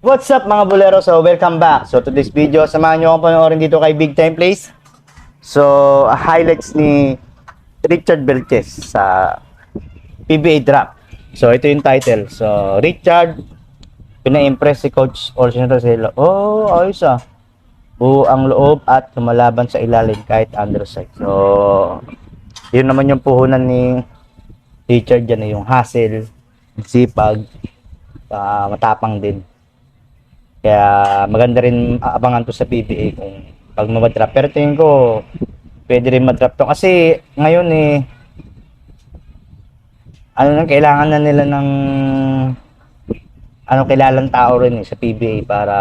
What's up mga bolero? So welcome back. So to this video, samahan nyo akong panoorin dito kay Big Time Plays. So highlights ni Richard Belches sa PBA draft. So ito yung title. So Richard, pina-impress si Coach Orson Roselo. Oh, ayos ah. Buo ang loob at lumalaban sa ilalim kahit underside. So yun naman yung puhunan ni Richard dyan, yung hustle, sipag, matapang din. Kaya maganda rin abangan to sa PBA kung pag madraft. Pero tingin ko pwede rin madraft to kasi ngayon kailangan na nila ng kilalang tao rin sa PBA para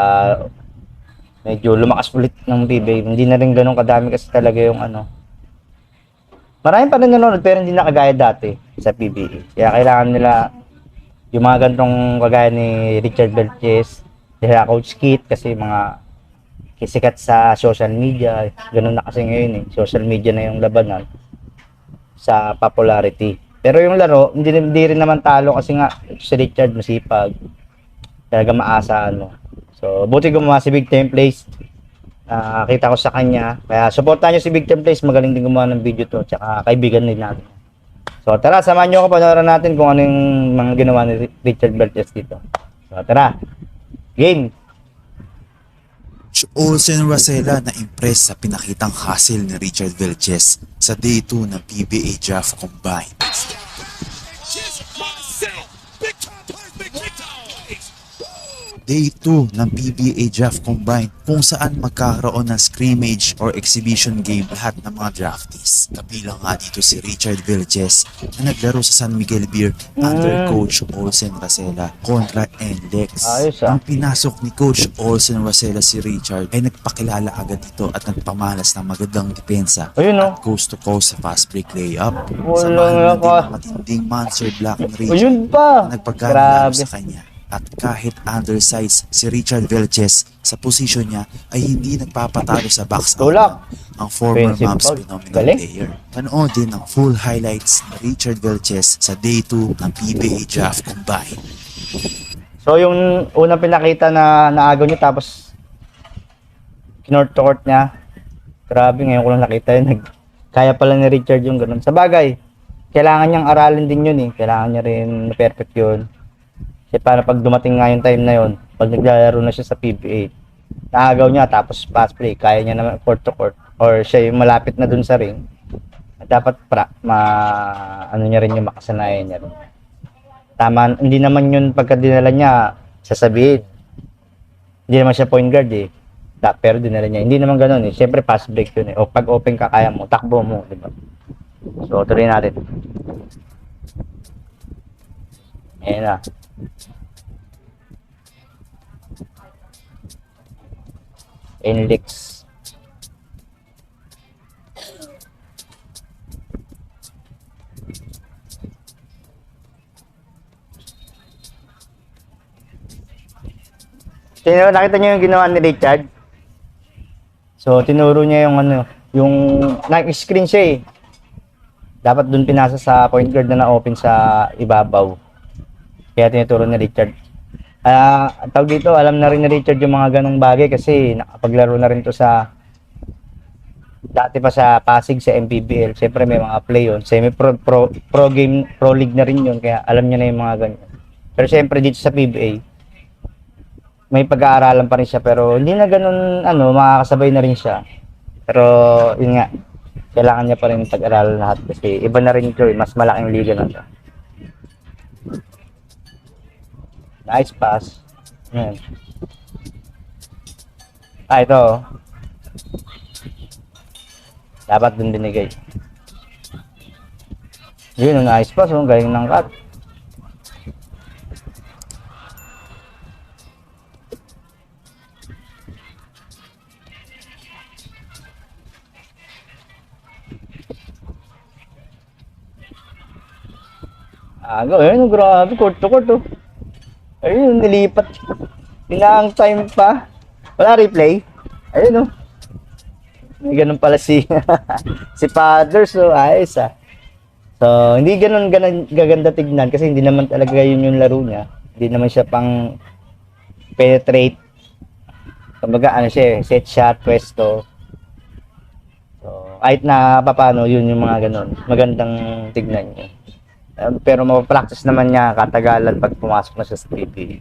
medyo lumakas ulit ng PBA. Hindi na rin ganun kadami kasi talaga yung marami pa rin nanonood pero hindi na kagaya dati sa PBA. Kaya kailangan nila yung mga gantong kagaya ni Richard Belches, Coach Kit, kasi mga kisikat sa social media. Ganun na kasi ngayon social media na yung labanan sa popularity. Pero yung laro, hindi rin naman talo kasi nga si Richard masipag. Talaga maasaan mo. So, buti gumawa si Big Time Plays. Kita ko sa kanya. Kaya supportan nyo si Big Time Plays. Magaling din gumawa ng video to. Tsaka kaibigan din natin. So, tara, samahan nyo ako. Panoorin natin kung ano yung mga ginawa ni Richard Belches dito. So, tara. Game. Olsen Rosela na impress sa pinakitang hustle ni Richard Belches sa Day 2 ng PBA Draft Combine. Day 2 ng PBA Draft Combine kung saan magkakaroon ng scrimmage or exhibition game lahat ng mga draftees. Kabilang nga dito si Richard Belches na naglaro sa San Miguel Beer under Coach Olsen Rosela kontra NLEX. Ang pinasok ni Coach Olsen Rosela si Richard ay nagpakilala agad dito at nagpamalas ng magandang depensa at coast to coast sa fast break layup. Samahan na din ang matinding monster block ni Richard na nagpagkalaro sa kanya. At kahit undersized si Richard Belches sa posisyon niya ay hindi nagpapatalo sa box out ang former Mavs phenomenal player. Panood din ang full highlights ni Richard Belches sa Day 2 ng PBA Draft Combine. So yung unang pinakita na naagaw niya tapos kinort to court niya. Grabe, ngayon ko lang nakita yun. Kaya pala ni Richard yung ganun. Sa bagay, kailangan niyang aralin din yun Kailangan niya rin na-perfect yun. Kasi para pag dumating nga yung time na yun, pag naglalaro na siya sa PBA, naagaw niya tapos pass play, kaya niya naman court to court, or siya yung malapit na dun sa ring, dapat niya rin yung makasanayan niya rin. Tama, hindi naman yun pagka dinala niya, sasabihin. Hindi naman siya point guard pero dinala niya. Hindi naman ganun Siyempre pass break yun O pag open ka, kaya mo, takbo mo, di ba? So, tuloy natin. Ayan na. NLEX. Nakita niyo yung ginawa ni Richard? So, tinuro niya yung nag-screen siya Dapat dun pinasa sa point guard na na-open sa ibabaw. Kaya tinuturo ni Richard. Tawag dito, alam na rin ni Richard yung mga ganong bagay kasi nakapaglaro na rin to sa dati pa sa Pasig sa MPBL. Siyempre may mga play yun. Pro game, pro league na rin yun. Kaya alam niya na yung mga ganyan. Pero siyempre dito sa PBA, may pag-aaralan pa rin siya. Pero hindi na ganun, makakasabay na rin siya. Pero yun nga, kailangan niya pa rin pag-aralan lahat kasi iba na rin ito mas malaking liga na ito. Nice pass. Ayan. Ito. Dapat din binigay. Yun, nice pass. Galing ng cut. Ayun, grabe. Court to court Ayun, nilipat. Pinang time pa. Wala replay. Ayun May ganun pala si Father. So, ayos So, hindi ganun gaganda tignan kasi hindi naman talaga yun yung laro niya. Hindi naman siya pang penetrate. Kumbaga, ano siya, set shot, pwesto. So, kahit na papaano, yun yung mga ganun. Magandang tignan niya. Pero mapapractice naman niya katagalan pag pumasok na siya sa PBA.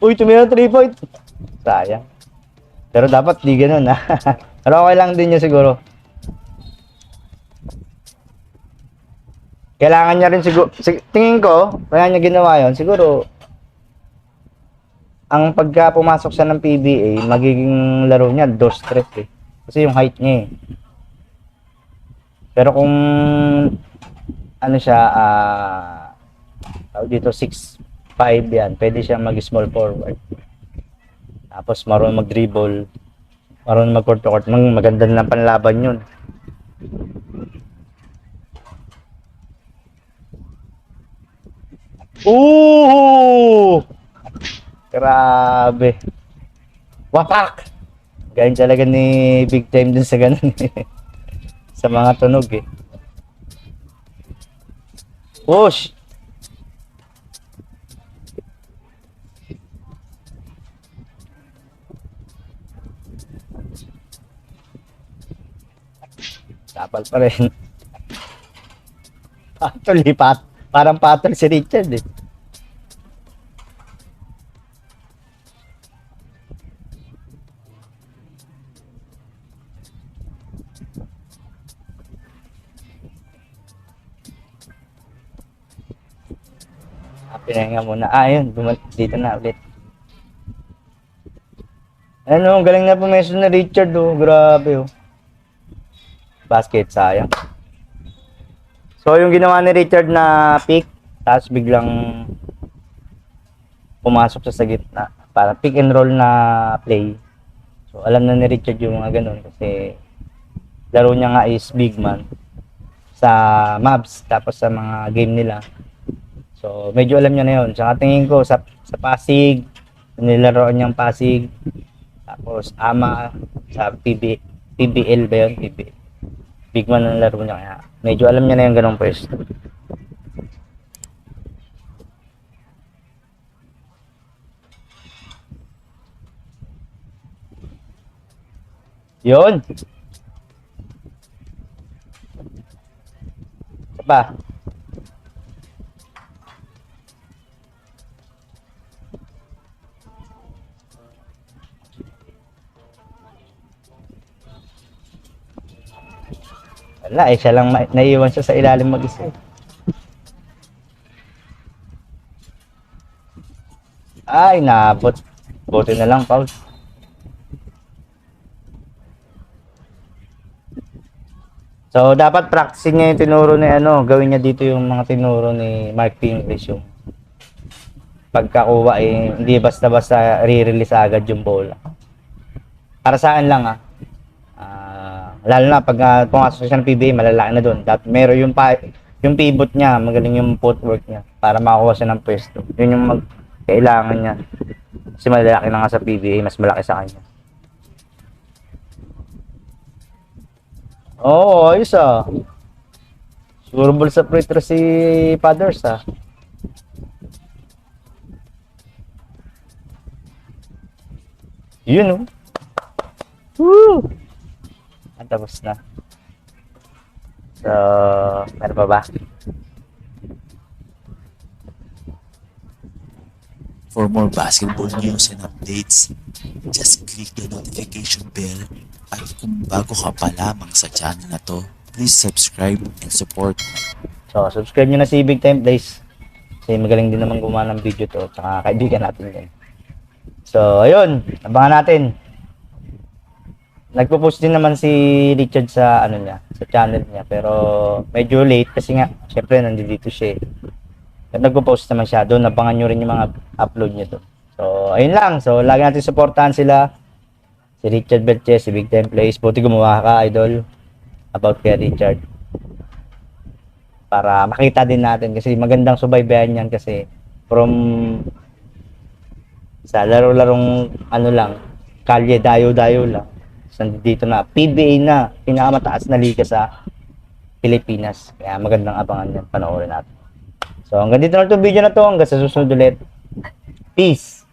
Uy, tumira 3 point. Sayang. Pero dapat di ganun, ha. Pero okay lang din niya siguro. Kailangan niya rin siguro, tingin ko, kaya niya ginawa yun, siguro, ang pagka pumasok siya ng PBA, magiging laro niya, door stretch eh. Kasi yung height niya eh. Pero kung, ano siya, dito 6'5" yan, pwede siya mag-small forward. Tapos marunong mag-dribble, marunong mag-court to court, maganda na panlaban yun. Ooh! Grabe. Wapak! Galing talaga ni Big Time dun sa ganun eh. Sa mga tunog eh. Push! Tapal pa rin. Patol eh, parang patol si Richard eh. Pinahinga muna. Yun. Dito na ulit. Ano, galing na pumeso na Richard, oh. Grabe, oh. Basket, sayang. So, yung ginawa ni Richard na pick, tapos biglang pumasok siya sa gitna. Para pick and roll na play. So, alam na ni Richard yung mga ganun kasi laro niya nga is big man sa Mavs, tapos sa mga game nila. So, medyo alam niya na yun. Saka tingin ko sa Pasig, nilaroan niyang Pasig. Tapos, Ama sa PBL ba yun? PBL. Big man ang laro niya. Kaya medyo alam niya na yung ganong pwesto. Yun. Isa pa. Wala siya lang naiiwan siya sa ilalim mag-isa. Ay, naabot. Buti na lang, Paul. So, dapat practicing niya yung tinuro ni gawin niya dito yung mga tinuro ni Mark P. English yung pagkakuha hindi basta-basta re-release agad yung bola. Para saan lang lalo na pag pumasok siya ng PBA, malalaki na doon. Dapat meron yung pivot niya, magaling yung footwork niya para makakuha siya ng pwesto. Yun yung kailangan niya. Kasi malalaki na nga sa PBA, mas malaki sa kanya. Oo, ayos Surable sa free throw si Fathers Yun Woo! Tapos na. So, meron pa ba? For more basketball news and updates, just click the notification bell at kung bago ka pa lamang sa channel na to, please subscribe and support. So, subscribe nyo na si Big Time Plays. Kasi magaling din naman gumawa ng video to. Tsaka kaibigan natin yan. So, ayun. Abangan natin. Nagpo-post din naman si Richard sa sa channel niya, pero medyo late kasi nga syempre nandito siya. Nagpo-post naman siya doon, abangan niyo rin yung mga upload niya to. So, ayun lang. So, lagi natin suportahan sila. Si Richard Belches, si Big Time Plays. Buti gumawa ka, idol, about kay Richard. Para makita din natin kasi magandang subaybayan yan kasi from sa laro-larong lang, kalye dayo-dayo lang. Nandito na, PBA na, pinakamataas na liga sa Pilipinas. Kaya magandang abangan yan, panoorin natin. So, hanggang dito na ito video na to. Hanggang sa susunod ulit. Peace!